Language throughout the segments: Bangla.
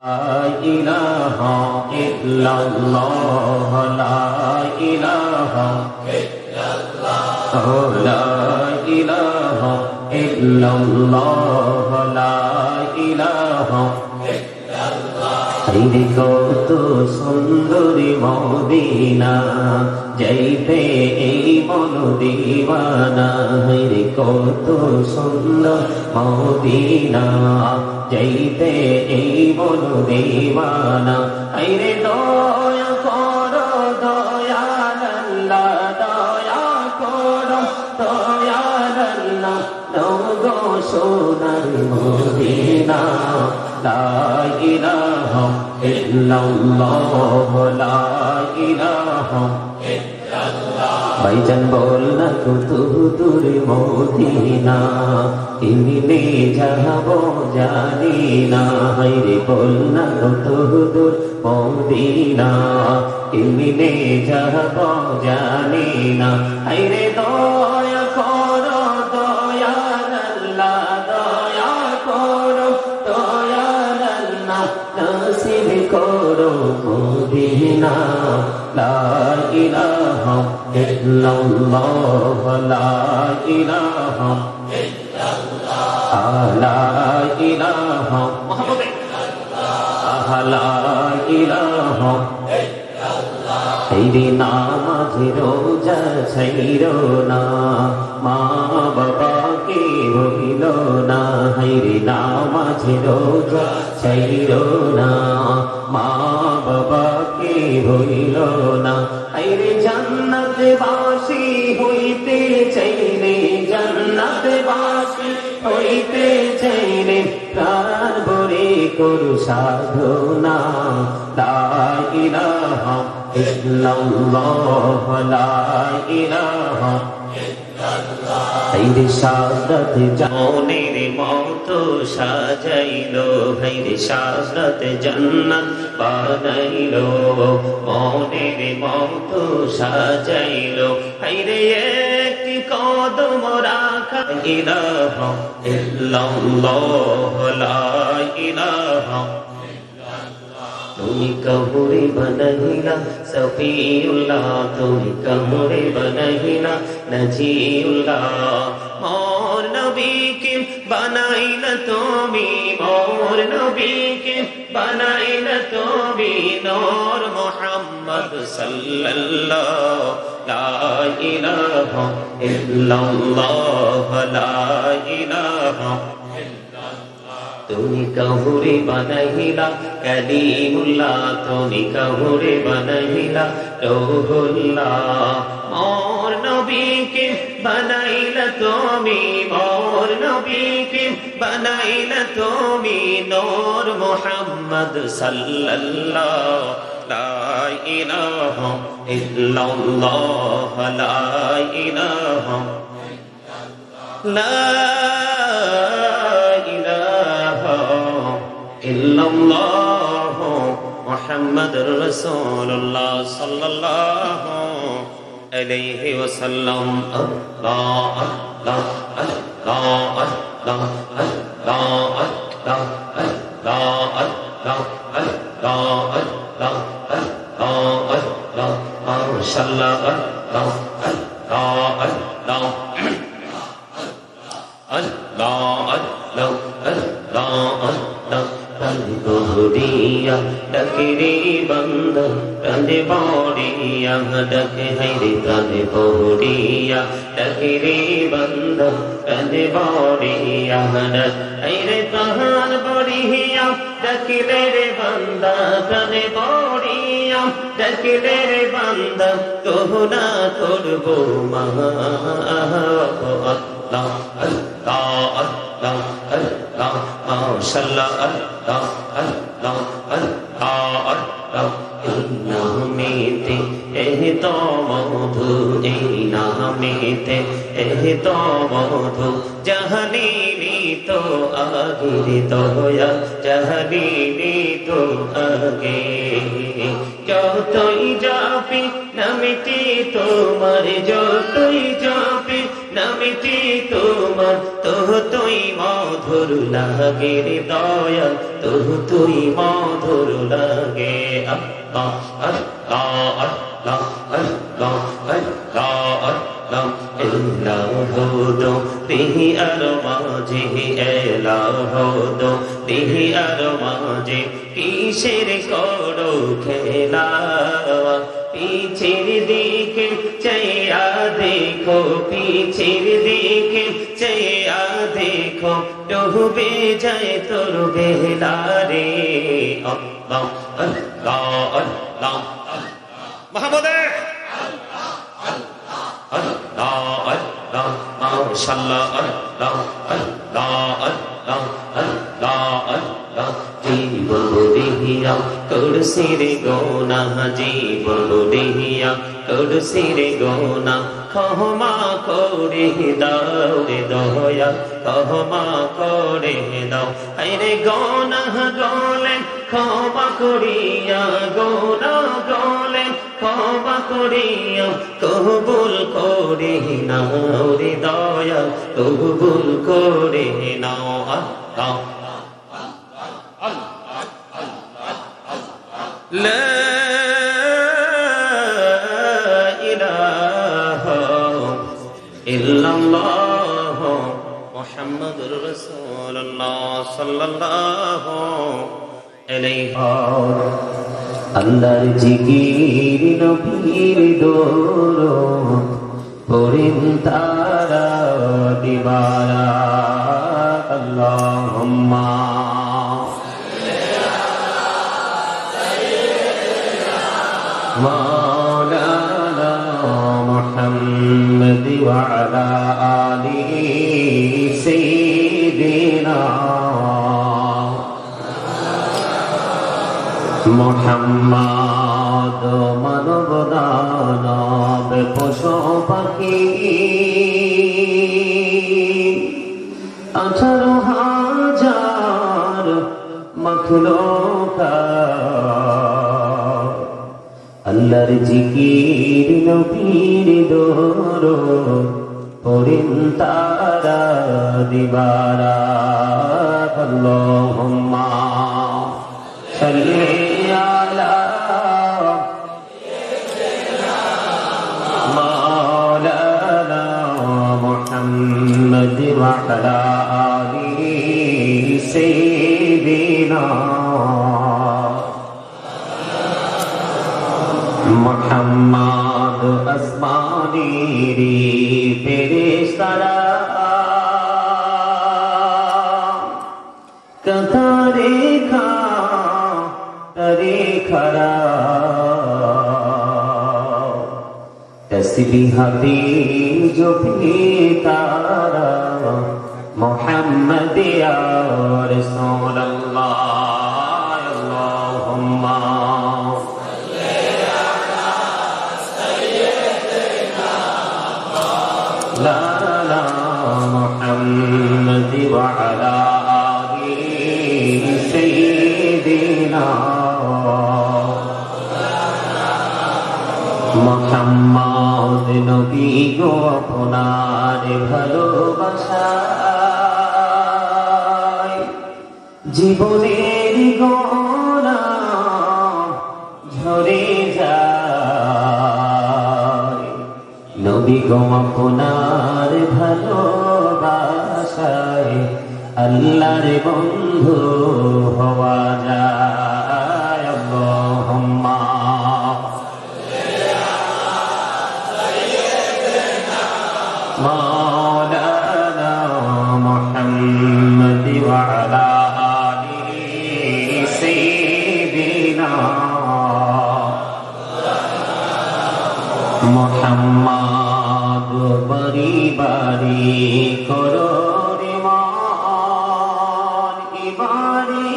لا إله إلا الله لا إله إلا الله لا إله إلا الله لا إله إلا الله হায়রে কত সুন্দরী মদিনা যাইতে এই মন দিওয়ানা হায়রে কত সুন্দর মদিনা যাইতে এই মন দিওয়ানা হায়রে দয়া করো দয়াল আল্লাহ দয়া করো দয়াল আল্লাহ দাও গো সোনার মদিনা লা ইলাহা ইল্লাল্লাহ লা ইলাহা ইল্লাল্লাহ ভাইজান বল না কত দূর মদিনা কেমনে যাব জানি না হায়রে বল না কত দূর মদিনা কেমনে যাব জানি না হায়রে দয়া করো দয়াল আল্লাহ দয়া করো দয়াল আল্লাহ নসিব করো মদিনা লা ইলাহা ইল্লাল্লাহ লা ইলাহা ইল্লাল্লাহ লা ইলাহা মুহাম্মাদুর রাসূলুল্লাহ লা ইলাহা ইল্লাল্লাহ হায়রে নামাজ রোজা ছাইরো না মা বাবাকে ভুলিও না হায়রে নামাজ রোজা ছাইরো না মা বাবাকে ভুলিও না হায়রে জান্নাত বাসী হইতে চাইলে জান্নাত বাসী হইতে চাইলে প্রাণ ভরে করু সাধনা লা ইলাহা ইল্লাল্লাহ লা ইলাহা ইল্লাল্লাহ হায়রে সাদত জানের মতো সাজাইলো হায়রে সাদত জান্নাত বানাইলো মনের মতো সাজাইলো হায়রে একটি কদম রাখা ইলাহা ইল্লাল্লাহ লা ইলাহা তুমি কবরে বনহিলা সফিউল্লাহ তুমি কবরে বনহিলা নজিউল্লাহ মোর নবীকে বানাইলা তুমি মোর নবীকে বানাইলা তুমি নূর মুহাম্মদ সাল্লাল্লাহু লা ইলাহা ইল্লাল্লাহ লা ইলাহা তুমি কবরে বানাইলা কালিমুল্লাহ তুমি কবরে বানাইলা রূহুল্লাহ মোর নবীকে বানাইলা তুমি মোর নবীকে বানাইলা তুমি নূর মুহাম্মদ সাল্লাল্লাহু লা ইলাহা ইল্লাল্লাহ লা ইলাহা ইল্লাল্লাহ মুহাম্মাদুর রাসূলুল্লাহ সাল্লাল্লাহু আলাইহি ওয়াসাল্লাম আল্লাহ আল্লাহ আল্লাহ আল্লাহ আল্লাহ আল্লাহ আল্লাহ আল্লাহ আল্লাহ আল্লাহ আল্লাহ আল্লাহ মাশাআল্লাহ আল্লাহ আল্লাহ আল্লাহ Allah Allah Allah Allah Rande bodiya dakiri banda Rande bodiya dak haire rande bodiya dakiri banda Rande bodiya dak haire tahan bodiya dakire banda Rande bodiya dakire banda Kohuna korbo ma Allah Allah Allah Allah Mashallah Allah Allah Allah Allah Namete ehto madhu namete ehto madhu jahanini to agiri toya jahanini to age jotoi japi namete tomar jotoi japi নামটি তোমার তুই মধুর লাগে রে দয়াল তুই মধুর লাগে আল্লাহ আল্লাহ আল্লাহ আল্লাহ আল্লাহ আল্লাহ ইলাহু দো তিহি আর মাঝে ইলাহু দো তিহি আর মাঝে কিসের করো খেলা পিছের দিকে চাইয়া দেখো পিছের দিকে চাইয়া দেখো ডুবে যায় তোর বেলা রে আল্লাহ আল্লাহ আল্লাহ মুহাম্মদে আল্লাহ আল্লাহ মাশাআল্লাহ আল্লাহ আল্লাহ আল্লাহ আল্লাহ আল্লাহ জীবন দিহিয়া করছি রে গোনা জীবন দিহিয়া করছি রে গোনা ক্ষমা করে দাও রে দয়া ক্ষমা করে দাও আরে গোনা গলে ক্ষমা করিয়া গোনা গলে ক্ষমা করিয়া কবুল করে নাও রে দয়া কবুল করে নাও আল্লাহ لا إله إلا الله محمد رسول الله صلى الله عليه আল্লাহর জিকির নবীর দরুদ পড়েন তারা দিবারা আল্লাহুম্মা مولانا محمد وعلى آله سيدنا محمد মানব দানব পশু পাখি 18,000 মখলুকাত আল্লাহর জিকির নবীর দরুদ পড়েন তারা দিবারা আল্লাহুম্মা সাল্লি আলা মাওলানা মুহাম্মদ ওয়া আলা আলিহি সাইয়্যিদিনা মুহাম্মদ আসমানীরি ফেরেশতারা কাতারে খারে খরা তসবিহাতি জপি তারা মুহাম্মদ ইয়া রাসূলুল্লাহ আল্লাহুম্মা لا محمد وعلى آله سيدنا محمد নবী গো আপনার ভালোবাসায় জীবনের গোনা ঝরে যায় নবী গো আপনার ভালোবাসায় আল্লাহর বন্ধু হওয়া যায় আল্লাহুম্মা মাওলানা মুহাম্মদ ওয়া আলা আলিহি সাইয়্যিদিনা মুহাম্মদ বারি বারি করো রে মান বারি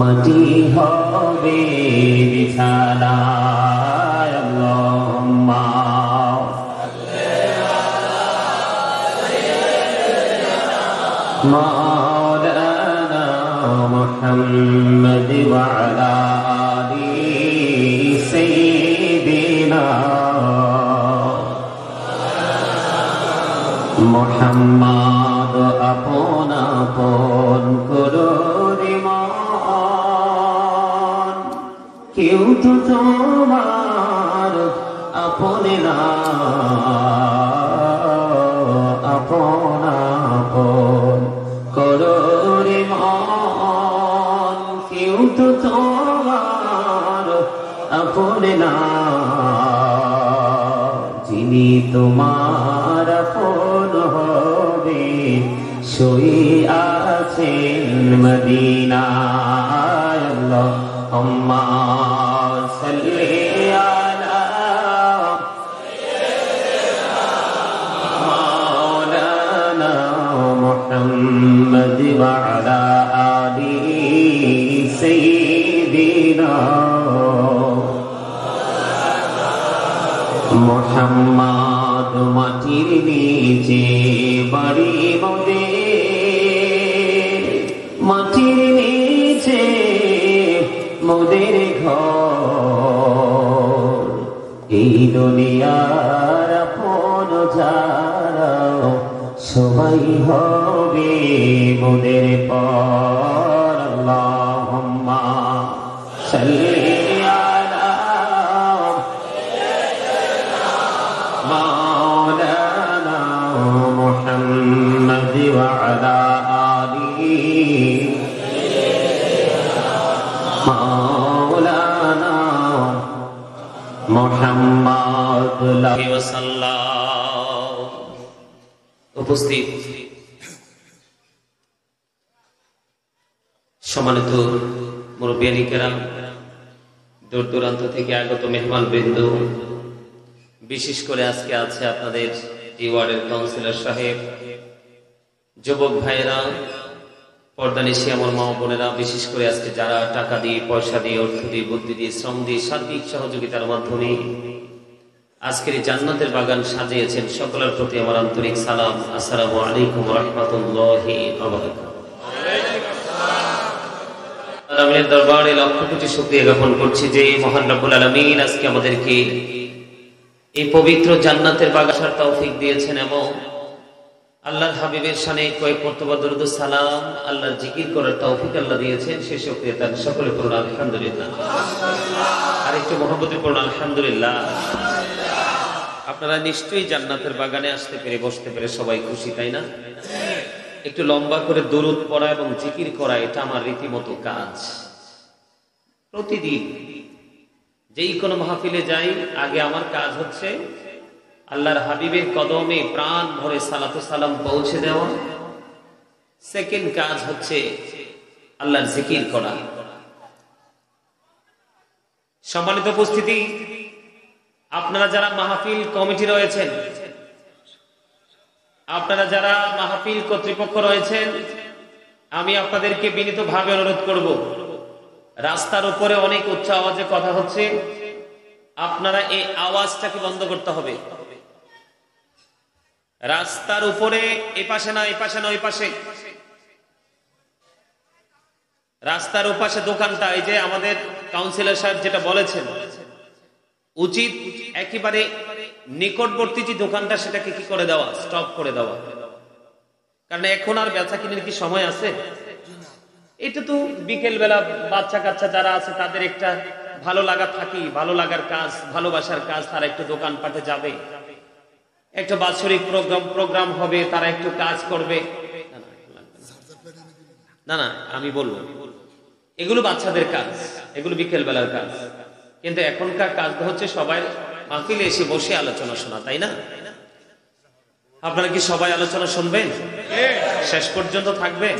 মাটি হবে বিছানা আল্লাহুম্মা মাওলানা মুহাম্মদ ওয়া আলা আলি সাইয়্যিদিনা মুহাম্মদ আপন আপন করুরি মান কেউ তো তোমার আপনে না আপন আপন করুরি মান কেউ তো তোমার আপনে না যিনি তোমার আপন হবে সই আছেন মদিনায় আল্লাহুম্মা সাল্লি আলা মাওলানা মুহাম্মদ ওয়া আলা আলি সাইয়্যিদিনা মুহাম্মদ মাটির নিচে বাড়ি মোদের মাটির নিচে মোদের ঘর এই দুনিয়ার আপন যারা সবাই হবে মোদের পর আল্লাহুম্মা সাল্লি مولانا محمد وعلى آله مولانا محمد وسلم উপস্থিত সম্মানিত মুরব্বিয়ানি কেরাম দূর দূরান্ত থেকে আগত মেহমান বৃন্দ বিশেষ করে আজকে আছে আপনাদের এই ওয়ার্ডের কাউন্সিলর সাহেব যুবক ভাইয়েরা পর্দানিশী আমার মা বোনেরা বিশেষ করে আজকে যারা টাকা দিয়ে পয়সা দিয়ে অর্থ দিয়ে বুদ্ধি দিয়ে শ্রম দিয়ে সার্বিক সহযোগিতার মাধ্যমে আজকের জান্নাতের বাগান সাজিয়েছেন সকলের প্রতি আমার আন্তরিক সালাম আসসালামু আলাইকুম ওয়া রাহমাতুল্লাহি ওয়া বারাকাতুহু আল্লাহর দরবারে লক্ষ কোটি শুকরিয়া জ্ঞাপন করছি যে মহান রব্বুল আলামিন আজকে আমাদেরকে এই পবিত্র জান্নাতের বাগানের তৌফিক দিয়েছেন এবং আল্লাহর হাবিবের শানে কয়েক মর্তবা দরুদ ও সালাম আল্লাহর জিকির করার তৌফিক আল্লাহ দিয়েছেন সেই শুকরিয়া তার সকলে পড়ুন আলহামদুলিল্লাহ আর একটু মহব্বতে পড়ুন আলহামদুলিল্লাহ আপনারা নিশ্চয়ই জান্নাতের বাগানে আসতে পেরে বসতে পেরে সবাই খুশি তাই না একটু লম্বা করে দরুদ পড়া এবং জিকির করা এটা আমার রীতিমতো কাজ প্রতিদিন যেই কোনো মাহফিলে যাই আগে আমার কাজ হচ্ছে আল্লাহর হাবিবের কদমে প্রাণ ভরে সালাতু সালাম পৌঁছে দেওয়া সেকেন্ড কাজ হচ্ছে আল্লাহর জিকির করা সম্মানিত উপস্থিতি আপনারা যারা মাহফিল কমিটি রয়েছেন আপনারা যারা মাহফিল কর্তৃপক্ষ রয়েছেন আমি আপনাদেরকে বিনীতভাবে অনুরোধ করব রাস্তার উপরে অনেক উচ্চ আওয়াজে কথা হচ্ছে আপনারা এই আওয়াজটাকে বন্ধ করতে হবে রাস্তার উপরে এই পাশে না এই পাশে না ওই পাশে রাস্তার ওপাশে দোকানটা এই যে আমাদের কাউন্সিলর সাহেব যেটা বলেছেন উচিত একেবারে নিকটবর্তী যে দোকানটা সেটাকে কি করে দেওয়া স্টপ করে দেওয়া কারণ এখন আর বেচা কিনের কি সময় আছে এটা তো বিকেল বেলা বাচ্চা কাচ্চা যারা আছে তাদের একটা ভালো লাগা থাকি ভালো লাগার কাজ ভালোবাসার কাজ তারা একটু দোকানপাটে যাবে একটা বাৎসরিক প্রোগ্রাম হবে তারা একটু কাজ করবে না না আমি বলবো এগুলো বাচ্চাদের কাজ এগুলো বিকেল বেলার কাজ কিন্তু এখনকার কাজ হচ্ছে সবাই মাহফিলে এসে বসে আলোচনা শোনা তাই না আপনারা কি সবাই আলোচনা শুনবেন শেষ পর্যন্ত থাকবেন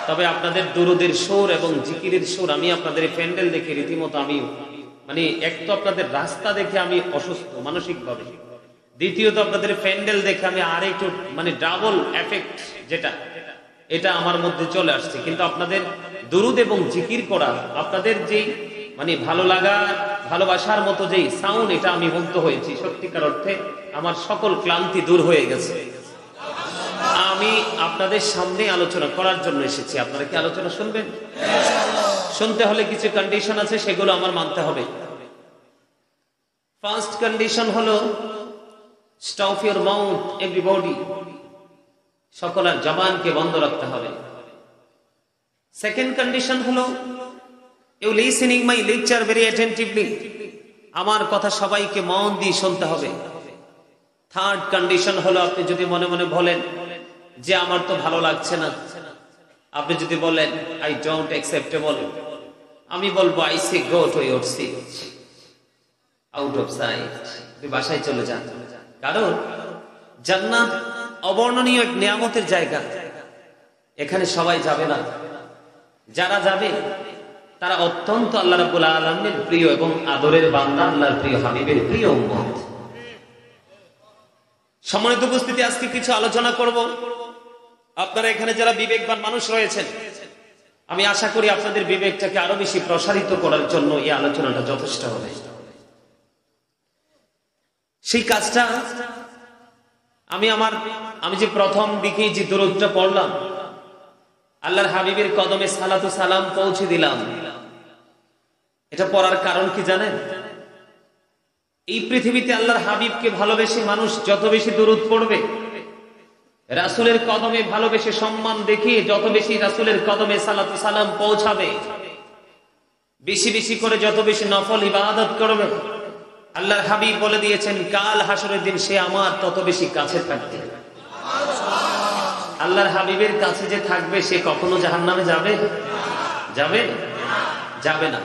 তবে আপনাদের দুরুদের সুর এবং জিকিরের সুর আমি আপনাদের প্যান্ডেল দেখে রীতিমতো আমি মানে এক তো আপনাদের রাস্তা দেখে আমি অসুস্থ মানসিক ভাবে দ্বিতীয়ত আপনাদের প্যান্ডেল দেখে আমি আর একটু মানে ডাবল এফেক্ট যেটা এটা আমার মধ্যে চলে আসছে, কিন্তু আপনাদের দুরুদ এবং জিকির করা, আপনাদের যেই মানে ভালো লাগা ভালোবাসার মতো যেই সাউন্ড, এটা আমি মুগ্ধ হয়েছি। সত্যিকার অর্থে আমার সকল ক্লান্তি দূর হয়ে গেছে। আমি আপনাদের সামনে আলোচনা করার জন্য এসেছি। আপনারা কি আলোচনা শুনবেন? শুনতে হলে কিছু কন্ডিশন আছে, সেগুলো আমার মানতে হবে। ফার্স্ট কন্ডিশন হলো স্টপ ইউর মাউথ এভরিবডি, সকলের জবানকে বন্ধ রাখতে হবে। সেকেন্ড কন্ডিশন হলো you listening my lecture very attentively, আমার কথা সবাইকে মন দিয়ে শুনতে হবে। থার্ড কন্ডিশন হলো আপনি যদি মনে মনে বলেন যে আমার তো ভালো লাগছে না, আপনি যদি বলেন আই ডোন্ট অ্যাকসেপ্টেবল, আমি বলবো I say go to your seat, out of sight, আপনি বাসায় চলে যান। কারণ জান্নাত অবর্ণনীয় এক নিয়ামতের জায়গা, এখানে সবাই যাবে না। যারা যাবে তারা অত্যন্ত আল্লাহ রাব্বুল আলামিনের প্রিয় এবং আদরের বান্দা, আল্লাহর প্রিয় হাবিবের প্রিয় উম্মত। সম্মানিত উপস্থিতি, আজকে কিছু আলোচনা করব। আপনারা এখানে যারা বিবেকবান মানুষ রয়েছেন, আমি আশা করি আপনাদের বিবেকটাকে আরো বেশি প্রসারিত করার জন্য এই আলোচনাটা যথেষ্ট হবে। সেই কাজটা আমি যে প্রথম দিকে যে দরুদটা পড়লাম, আল্লাহর হাবিবের কদমে সালাতু সালাম পৌঁছে দিলাম, এটা পড়ার কারণ কি জানেন? এই পৃথিবীতে আল্লাহর হাবিবকে ভালোবেসে মানুষ যত বেশি দরুদ পড়বে, রাসূলের কদমে ভালোবেসে সম্মান দেখিয়ে যত বেশি রাসূলের কদমে সালাতু সালাম পৌঁছাবে, বেশি বেশি করে যত বেশি নফল ইবাদত করবে, আল্লাহর হাবিব বলে দিয়েছেন কাল হাসরের দিন সে আমার তত বেশি কাছে থাকবে। আল্লাহর হাবিবের কাছে যে থাকবে সে কখনো জাহান্নামে যাবে? যাবে না।